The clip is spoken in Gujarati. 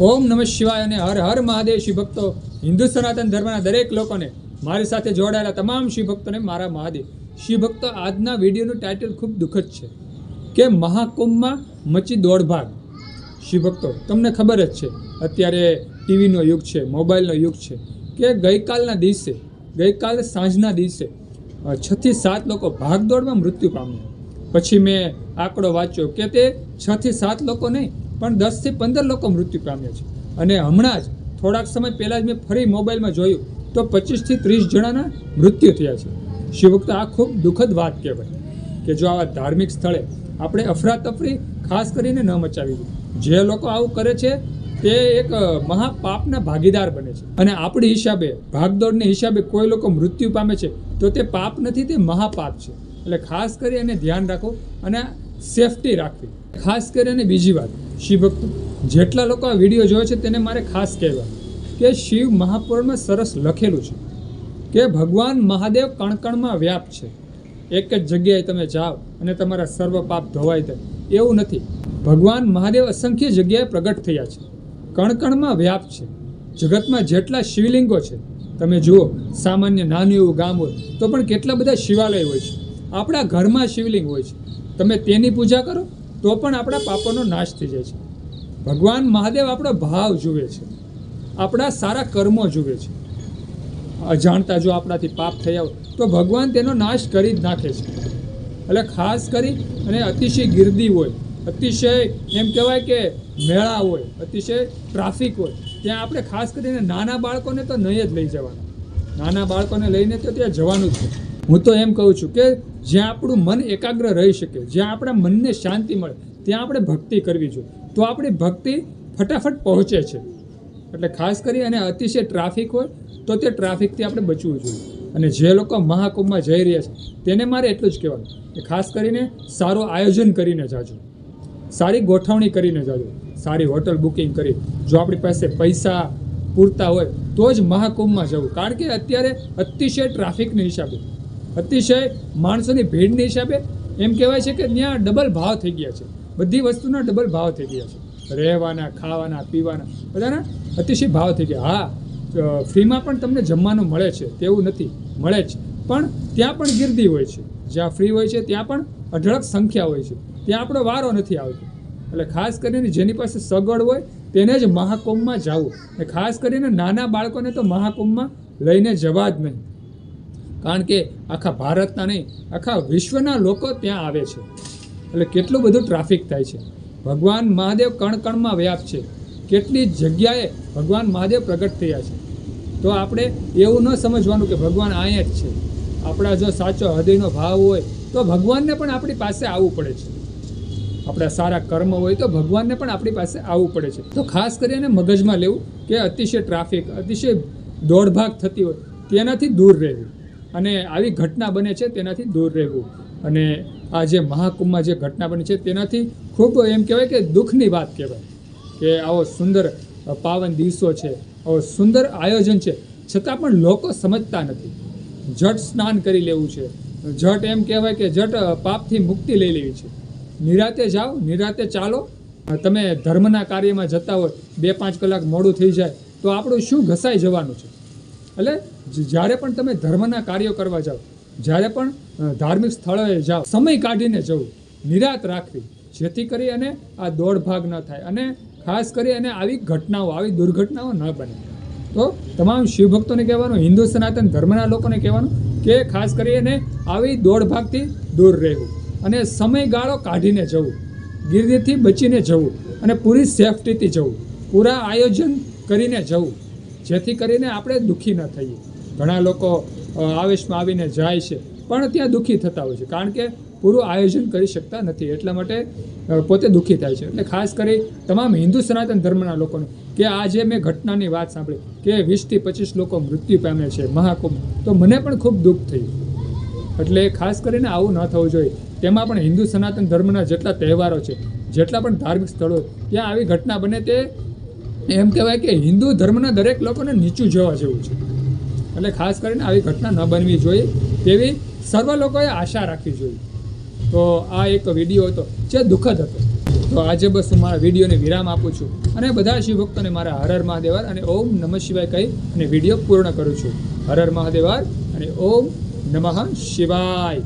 ઓમ નમઃ શિવાય અને હર હર મહાદેવ શિવ ભક્તો, હિન્દુ સનાતન ધર્મના દરેક લોકોને, મારી સાથે જોડાયેલા તમામ શિવ ભક્તોને મારા મહાદેવ. શિવ ભક્તો, આજના વિડીયોનું ટાઇટલ ખૂબ દુઃખદ છે કે મહાકુંભમાં મચી દોડભાગ. શિવ ભક્તો, તમને ખબર જ છે અત્યારે ટીવીનો યુગ છે, મોબાઈલનો યુગ છે કે ગઈકાલે સાંજના દિવસે 6 થી 7 લોકો ભાગદોડમાં મૃત્યુ પામ્યા. પછી મેં આંકડો વાંચ્યો કે તે 6 થી 7 લોકો નહીં પણ 10 થી 15 લોકો મૃત્યુ પામ્યા છે. અને હમણાં જ થોડાક સમય પહેલાં જ મેં ફરી મોબાઈલમાં જોયું તો 25 થી 30 જણાના મૃત્યુ થયા છે. શિવભક્તો, આ ખૂબ દુઃખદ વાત કહેવાય કે જો આવા ધાર્મિક સ્થળે આપણે અફરાતફરી ખાસ કરીને ન મચાવી દઈએ. જે લોકો આવું કરે છે તે એક મહાપાપના ભાગીદાર બને છે. અને આપણી હિસાબે, ભાગદોડની હિસાબે કોઈ લોકો મૃત્યુ પામે છે તો તે પાપ નથી, તે મહાપાપ છે. એટલે ખાસ કરી અને ધ્યાન રાખો અને સેફટી રાખવી. ખાસ કરીને બીજી વાત, શિવ ભક્તો, જેટલા લોકો આ વિડીયો જોવે છે તેને મારે ખાસ કહેવા કે શિવ મહાપુરાણમાં સરસ લખેલું છે કે ભગવાન મહાદેવ કણકણમાં વ્યાપ છે. એક જ જગ્યાએ તમે જાઓ અને તમારા સર્વ પાપ ધોવાઈ જાય એવું નથી. ભગવાન મહાદેવ અસંખ્ય જગ્યાએ પ્રગટ થયા છે, કણકણમાં વ્યાપ છે. જગતમાં જેટલા શિવલિંગો છે તમે જુઓ, સામાન્ય નાનું એવું ગામ હોય તો પણ કેટલા બધા શિવાલય હોય છે. આપણા ઘરમાં શિવલિંગ હોય છે, તમે તેની પૂજા કરો તો પણ આપણા પાપોનો નાશ થઈ જાય છે. ભગવાન મહાદેવ આપણો ભાવ જુએ છે, આપણા સારા કર્મો જુએ છે. અજાણતા જો આપણાથી પાપ થયા હોય તો ભગવાન તેનો નાશ કરી જ નાખે છે. એટલે ખાસ કરી અને અતિશય ગીર્દી હોય, અતિશય એમ કહેવાય કે મેળા હોય, અતિશય ટ્રાફિક હોય, ત્યાં આપણે ખાસ કરીને નાના બાળકોને તો નહીં જ લઈ જવાના. નાના બાળકોને લઈને તો ત્યાં જવાનું જ છે. હું તો એમ કહું છું કે જ્યાં આપણું મન એકાગ્ર રહી શકે, જ્યાં આપણા મનને શાંતિ મળે ત્યાં આપણે ભક્તિ કરવી જોઈએ, તો આપણી ભક્તિ ફટાફટ પહોંચે છે. એટલે ખાસ કરી અને અતિશય ટ્રાફિક હોય તો તે ટ્રાફિકથી આપણે બચવું જોઈએ. અને જે લોકો મહાકુંભમાં જઈ રહ્યા છે તેને મારે એટલું જ કહેવાનું કે ખાસ કરીને સારું આયોજન કરીને જાજો, સારી ગોઠવણી કરીને જાજો, સારી હોટલ બુકિંગ કરી. જો આપણી પાસે પૈસા પૂરતા હોય તો જ મહાકુંભમાં જવું. કારણ કે અત્યારે અતિશય ટ્રાફિકના હિસાબે, અતિશય માણસોની ભીડની હિસાબે એમ કહેવાય છે કે ત્યાં ડબલ ભાવ થઈ ગયા છે. બધી વસ્તુના ડબલ ભાવ થઈ ગયા છે, રહેવાના, ખાવાના, પીવાના, બધાના અતિશય ભાવ થઈ ગયા. હા, ફ્રીમાં પણ તમને જમવાનું મળે છે તેવું નથી, મળે જ, પણ ત્યાં પણ ગીર્દી હોય છે. જ્યાં ફ્રી હોય છે ત્યાં પણ અઢળક સંખ્યા હોય છે, ત્યાં આપણો વારો નથી આવતો. એટલે ખાસ કરીને જેની પાસે સગવડ હોય તેને જ મહાકુંભમાં જવું. અને ખાસ કરીને નાના બાળકોને તો મહાકુંભમાં લઈને જવા જ નહીં. કારણ કે આખા ભારતના નહીં, આખા વિશ્વના લોકો ત્યાં આવે છે. એટલે કેટલું બધું ટ્રાફિક થાય છે. ભગવાન મહાદેવ કણકણમાં વ્યાપ છે, કેટલી જગ્યાએ ભગવાન મહાદેવ પ્રગટ થયા છે. તો આપણે એવું ન સમજવાનું કે ભગવાન અહીંયા જ છે. આપણા જો સાચો હૃદયનો ભાવ હોય તો ભગવાનને પણ આપણી પાસે આવવું પડે છે. આપણા સારા કર્મ હોય તો ભગવાનને પણ આપણી પાસે આવવું પડે છે. તો ખાસ કરીને મગજમાં લેવું કે અતિશય ટ્રાફિક, અતિશય દોડભાગ થતી હોય તેનાથી દૂર રહેવું. અને આવી ઘટના બને છે તેનાથી દૂર રહેવું. અને આ જે મહાકુંભમાં જે ઘટના બની છે તેનાથી ખૂબ એમ કહેવાય કે દુઃખની વાત કહેવાય કે આવો સુંદર પાવન દિવસો છે, આવો સુંદર આયોજન છે, છતાં પણ લોકો સમજતા નથી. જટ સ્નાન કરી લેવું છે, જટ એમ કહેવાય કે જટ પાપથી મુક્તિ લઈ લેવી છે. નિરાતે જાઓ, નિરાતે ચાલો. તમે ધર્મના કાર્યમાં જતા હોય, 2-5 કલાક મોડું થઈ જાય તો આપણું શું ઘસાઈ જવાનું છે. એટલે જ્યારે પણ તમે ધર્મના કાર્યો કરવા જાઓ, જ્યારે પણ ધાર્મિક સ્થળોએ જાઓ, સમય કાઢીને જવું, નિરાત રાખવી, જેથી કરી અને આ દોડભાગ ન થાય અને ખાસ કરી અને આવી ઘટનાઓ, આવી દુર્ઘટનાઓ ન બને. તો તમામ શિવભક્તોને કહેવાનું, હિન્દુ સનાતન ધર્મના લોકોને કહેવાનું કે ખાસ કરીને આવી દોડભાગથી દૂર રહેવું અને સમયગાળો કાઢીને જવું, ગીર્દીથી બચીને જવું અને પૂરી સેફટીથી જવું, પૂરા આયોજન કરીને જવું, જેથી કરીને આપણે દુઃખી ન થઈએ. ઘણા લોકો આવેશમાં આવીને જાય છે પણ ત્યાં દુઃખી થતા હોય છે, કારણ કે પૂરું આયોજન કરી શકતા નથી, એટલા માટે પોતે દુઃખી થાય છે. એટલે ખાસ કરી તમામ હિન્દુ સનાતન ધર્મના લોકોને કે આજે મેં ઘટનાની વાત સાંભળી કે 20 થી 25 લોકો મૃત્યુ પામે છે મહાકુંભ, તો મને પણ ખૂબ દુઃખ થયું. એટલે ખાસ કરીને આવું ન થવું જોઈએ. તેમાં પણ હિન્દુ સનાતન ધર્મના જેટલા તહેવારો છે, જેટલા પણ ધાર્મિક સ્થળો, ત્યાં આવી ઘટના બને તે એમ કહેવાય કે હિન્દુ ધર્મના દરેક લોકોને નીચું જોવા જેવું છે. એટલે ખાસ કરીને આવી ઘટના ન બનવી જોઈએ તેવી સર્વ લોકોએ આશા રાખવી જોઈએ. તો આ એક વિડીયો હતો જે દુઃખદ હતો. તો આજે બસ હું મારા વિડીયોને વિરામ આપું છું અને બધા શિવભક્તોને મારા હર હર મહાદેવાર અને ઓમ નમઃ શિવાય કહી અને વિડીયો પૂર્ણ કરું છું. હર હર મહાદેવાર અને ઓમ નમઃ શિવાય.